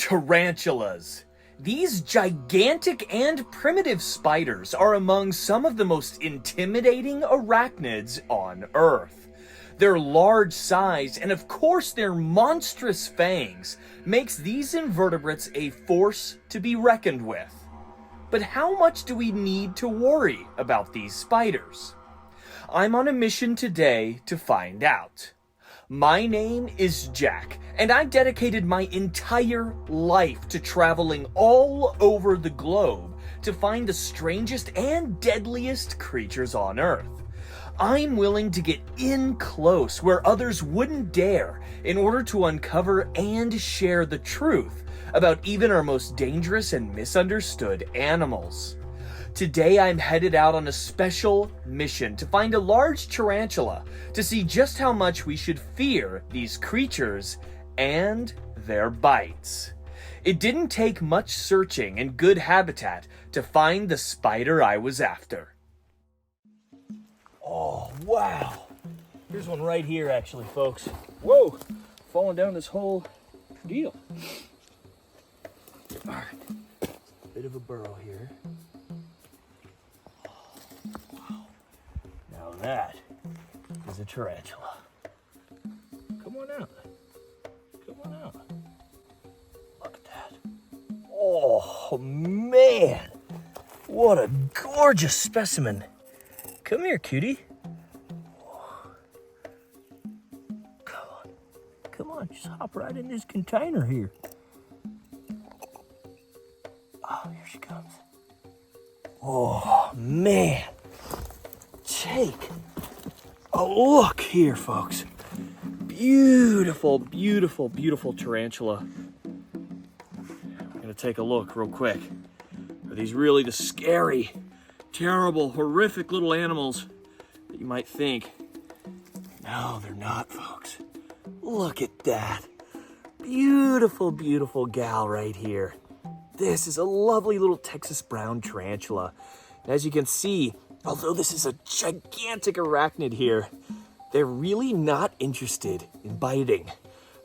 Tarantulas. These gigantic and primitive spiders are among some of the most intimidating arachnids on Earth. Their large size and of course their monstrous fangs makes these invertebrates a force to be reckoned with. But how much do we need to worry about these spiders? I'm on a mission today to find out. My name is Jack, and I dedicated my entire life to traveling all over the globe to find the strangest and deadliest creatures on Earth. I'm willing to get in close where others wouldn't dare in order to uncover and share the truth about even our most dangerous and misunderstood animals. Today I'm headed out on a special mission to find a large tarantula to see just how much we should fear these creatures and their bites. It didn't take much searching and good habitat to find the spider I was after. Oh, wow. Here's one right here actually, folks. Whoa, falling down this whole deal. All right, bit of a burrow here. That is a tarantula. Come on out. Come on out. Look at that. Oh, man. What a gorgeous specimen. Come here, cutie. Come on. Come on, just hop right in this container here. Oh, here she comes. Oh, man. Take a look here, folks. Beautiful, beautiful, beautiful tarantula. I'm gonna take a look real quick. Are these really the scary, terrible, horrific little animals that you might think? No, they're not, folks. Look at that. Beautiful, beautiful gal right here. This is a lovely little Texas brown tarantula. As you can see, although this is a gigantic arachnid here, they're really not interested in biting.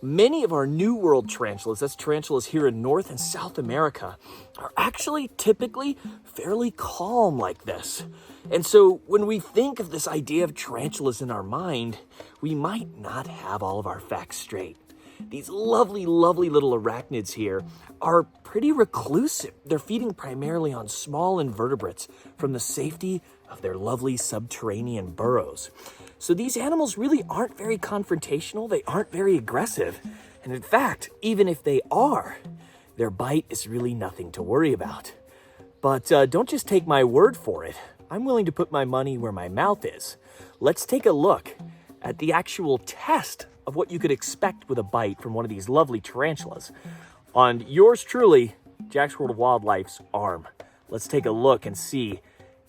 Many of our New World tarantulas, that's tarantulas here in North and South America, are actually typically fairly calm like this. And so when we think of this idea of tarantulas in our mind, we might not have all of our facts straight. These lovely, lovely little arachnids here are pretty reclusive. They're feeding primarily on small invertebrates from the safety of their lovely subterranean burrows. So these animals really aren't very confrontational. They aren't very aggressive. And in fact, even if they are, their bite is really nothing to worry about. But don't just take my word for it. I'm willing to put my money where my mouth is. Let's take a look at the actual test of what you could expect with a bite from one of these lovely tarantulas on yours truly, Jack's World of Wildlife's arm. Let's take a look and see,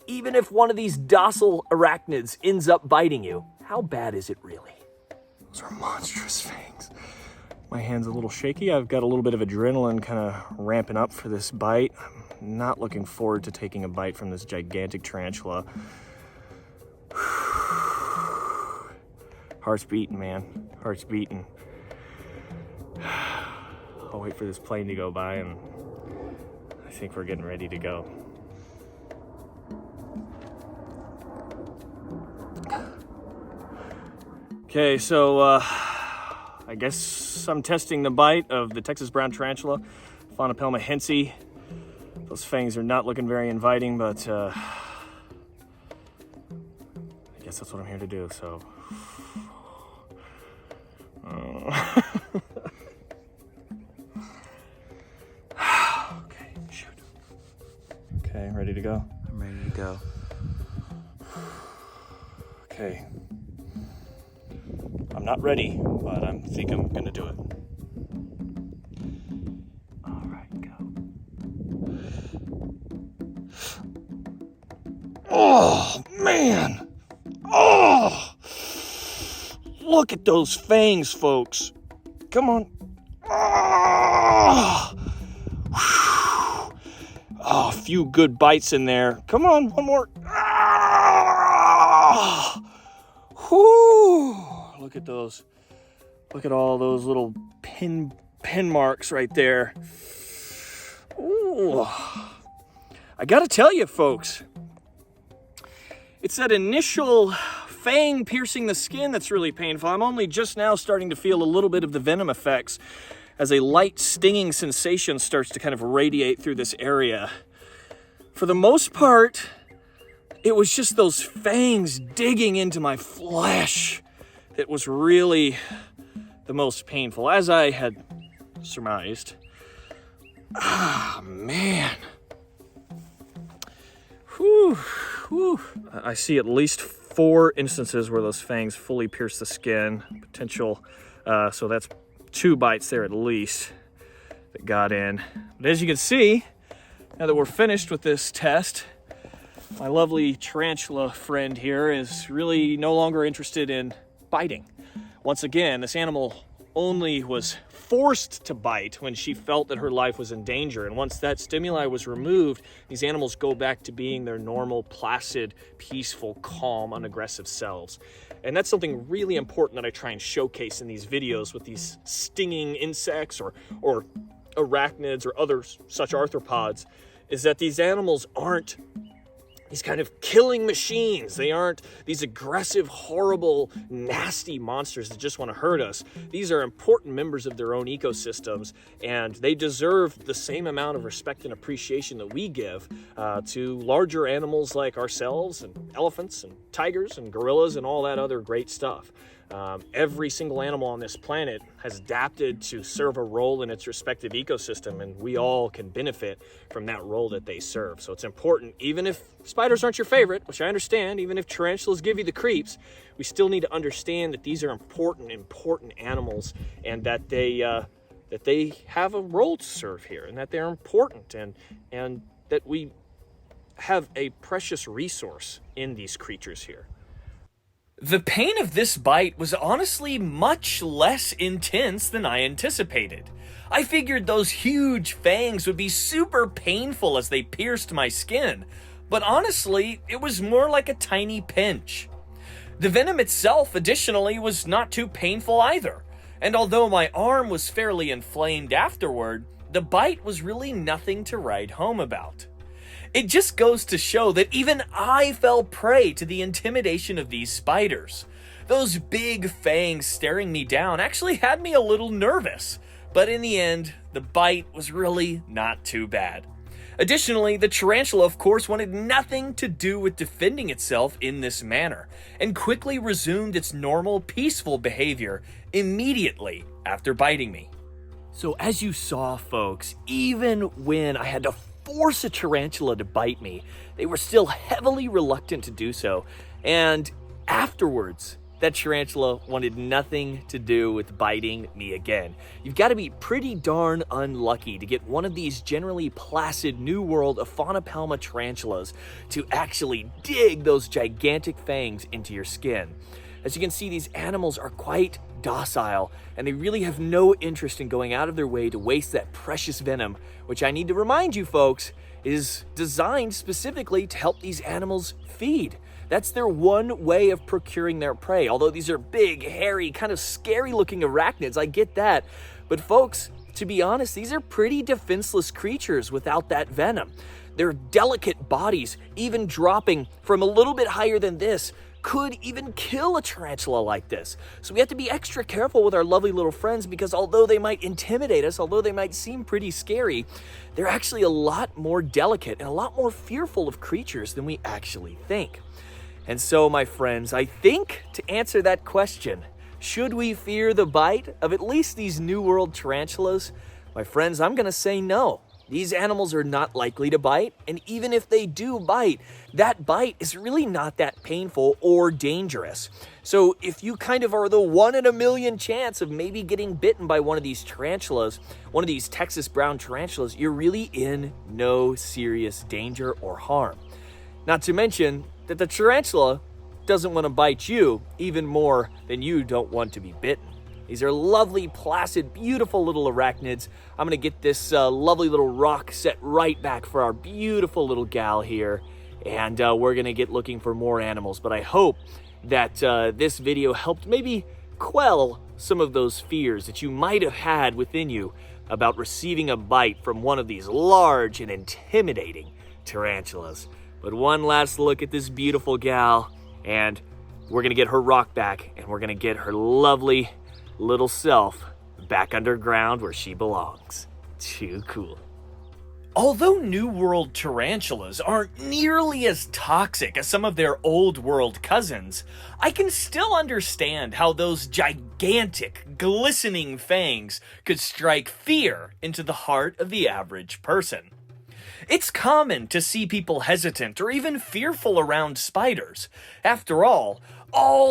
even if one of these docile arachnids ends up biting you, how bad is it really? Those are monstrous fangs. My hand's a little shaky. I've got a little bit of adrenaline kind of ramping up for this bite. I'm not looking forward to taking a bite from this gigantic tarantula. Heart's beating, man. Heart's beating. I'll wait for this plane to go by and I think we're getting ready to go. Okay, so I guess I'm testing the bite of the Texas brown tarantula, Phonoplema hensey. Those fangs are not looking very inviting, but I guess that's what I'm here to do, so. Okay, shoot. Okay, ready to go? I'm ready to go. Okay. I'm not ready, but I think I'm gonna do it. All right, go. Oh, man. Oh, look at those fangs, folks. Come on. Oh, a few good bites in there. Come on, one more. Whew. Look at those. Look at all those little pen marks right there. Ooh. I gotta tell you, folks, it's that initial fang piercing the skin that's really painful. I'm only just now starting to feel a little bit of the venom effects as a light stinging sensation starts to kind of radiate through this area. For the most part, it was just those fangs digging into my flesh that was really the most painful, as I had surmised. Ah, man. Whew, whew. I see at least 4 instances where those fangs fully pierce the skin. Potential, so that's 2 bites there at least that got in. But as you can see, now that we're finished with this test, my lovely tarantula friend here is really no longer interested in biting. Once again, this animal only was forced to bite when she felt that her life was in danger. And once that stimuli was removed, these animals go back to being their normal, placid, peaceful, calm, unaggressive selves. And that's something really important that I try and showcase in these videos with these stinging insects or arachnids or other such arthropods, is that these animals aren't these kind of killing machines. They aren't these aggressive, horrible, nasty monsters that just want to hurt us. These are important members of their own ecosystems, and they deserve the same amount of respect and appreciation that we give to larger animals like ourselves, and elephants, and tigers, and gorillas, and all that other great stuff. Every single animal on this planet has adapted to serve a role in its respective ecosystem, and we all can benefit from that role that they serve. So it's important, even if spiders aren't your favorite, which I understand, even if tarantulas give you the creeps, we still need to understand that these are important animals, and that they have a role to serve here, and that they're important, and that we have a precious resource in these creatures here. The pain of this bite was honestly much less intense than I anticipated. I figured those huge fangs would be super painful as they pierced my skin, but honestly, it was more like a tiny pinch. The venom itself, additionally, was not too painful either, and although my arm was fairly inflamed afterward, the bite was really nothing to write home about. It just goes to show that even I fell prey to the intimidation of these spiders. Those big fangs staring me down actually had me a little nervous, but in the end, the bite was really not too bad. Additionally, the tarantula, of course, wanted nothing to do with defending itself in this manner, and quickly resumed its normal, peaceful behavior immediately after biting me. So as you saw, folks, even when I had to force a tarantula to bite me, they were still heavily reluctant to do so, and afterwards, that tarantula wanted nothing to do with biting me again. You've got to be pretty darn unlucky to get one of these generally placid New World Aphanopalma tarantulas to actually dig those gigantic fangs into your skin. As you can see, these animals are quite docile, and they really have no interest in going out of their way to waste that precious venom, which I need to remind you folks, is designed specifically to help these animals feed. That's their one way of procuring their prey. Although these are big, hairy, kind of scary-looking arachnids, I get that. But folks, to be honest, these are pretty defenseless creatures without that venom. Their delicate bodies, even dropping from a little bit higher than this, could even kill a tarantula like this. So we have to be extra careful with our lovely little friends, because although they might intimidate us, although they might seem pretty scary, they're actually a lot more delicate and a lot more fearful of creatures than we actually think. And so, my friends, I think to answer that question, should we fear the bite of at least these New World tarantulas? My friends, I'm going to say no. These animals are not likely to bite, and even if they do bite, that bite is really not that painful or dangerous. So if you kind of are the 1 in a million chance of maybe getting bitten by one of these tarantulas, one of these Texas brown tarantulas, you're really in no serious danger or harm. Not to mention that the tarantula doesn't want to bite you even more than you don't want to be bitten. These are lovely, placid, beautiful little arachnids. I'm going to get this lovely little rock set right back for our beautiful little gal here, and we're going to get looking for more animals. But I hope that this video helped maybe quell some of those fears that you might have had within you about receiving a bite from one of these large and intimidating tarantulas. But one last look at this beautiful gal, and we're gonna get her rock back, and we're gonna get her lovely little self back underground where she belongs. Too cool. Although New World tarantulas aren't nearly as toxic as some of their Old World cousins, I can still understand how those gigantic, glistening fangs could strike fear into the heart of the average person. It's common to see people hesitant or even fearful around spiders. After all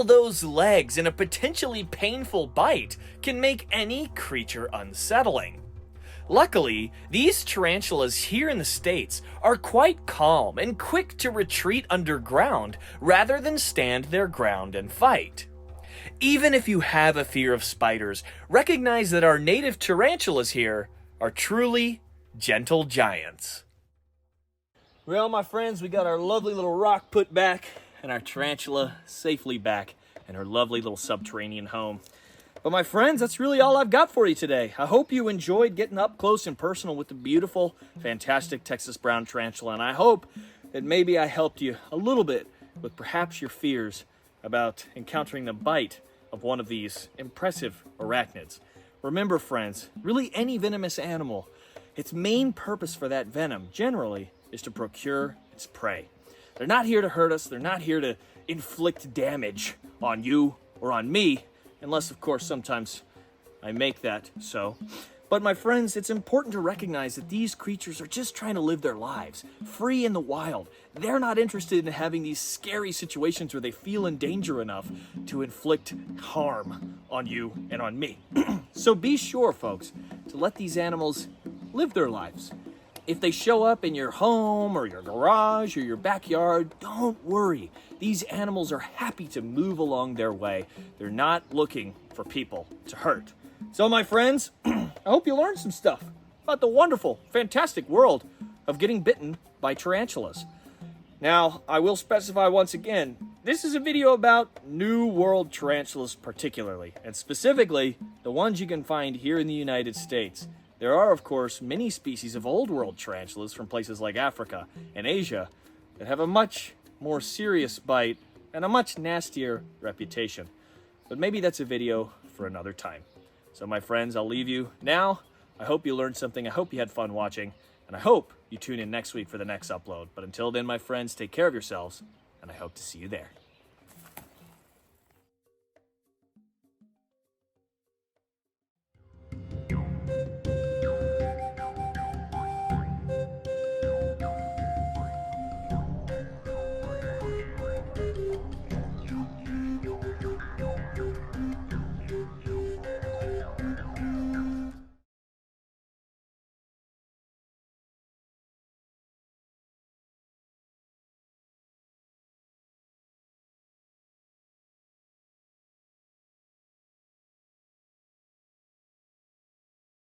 those legs and a potentially painful bite can make any creature unsettling. Luckily, these tarantulas here in the States are quite calm and quick to retreat underground rather than stand their ground and fight. Even if you have a fear of spiders, recognize that our native tarantulas here are truly gentle giants. Well, my friends, we got our lovely little rock put back and our tarantula safely back in her lovely little subterranean home. But my friends, that's really all I've got for you today. I hope you enjoyed getting up close and personal with the beautiful, fantastic Texas brown tarantula, and I hope that maybe I helped you a little bit with perhaps your fears about encountering the bite of one of these impressive arachnids. Remember, friends, really any venomous animal, its main purpose for that venom generally is to procure its prey. They're not here to hurt us. They're not here to inflict damage on you or on me, unless, of course, sometimes I make that so. But my friends, it's important to recognize that these creatures are just trying to live their lives, free in the wild. They're not interested in having these scary situations where they feel in danger enough to inflict harm on you and on me. So be sure, folks, to let these animals live their lives. If they show up in your home or your garage or your backyard, don't worry. These animals are happy to move along their way. They're not looking for people to hurt. So my friends, I hope you learned some stuff about the wonderful, fantastic world of getting bitten by tarantulas. Now, I will specify once again, this is a video about New World tarantulas particularly, and specifically the ones you can find here in the United States. There are, of course, many species of Old World tarantulas from places like Africa and Asia that have a much more serious bite and a much nastier reputation. But maybe that's a video for another time. So my friends, I'll leave you now. I hope you learned something. I hope you had fun watching. And I hope you tune in next week for the next upload. But until then, my friends, take care of yourselves, and I hope to see you there.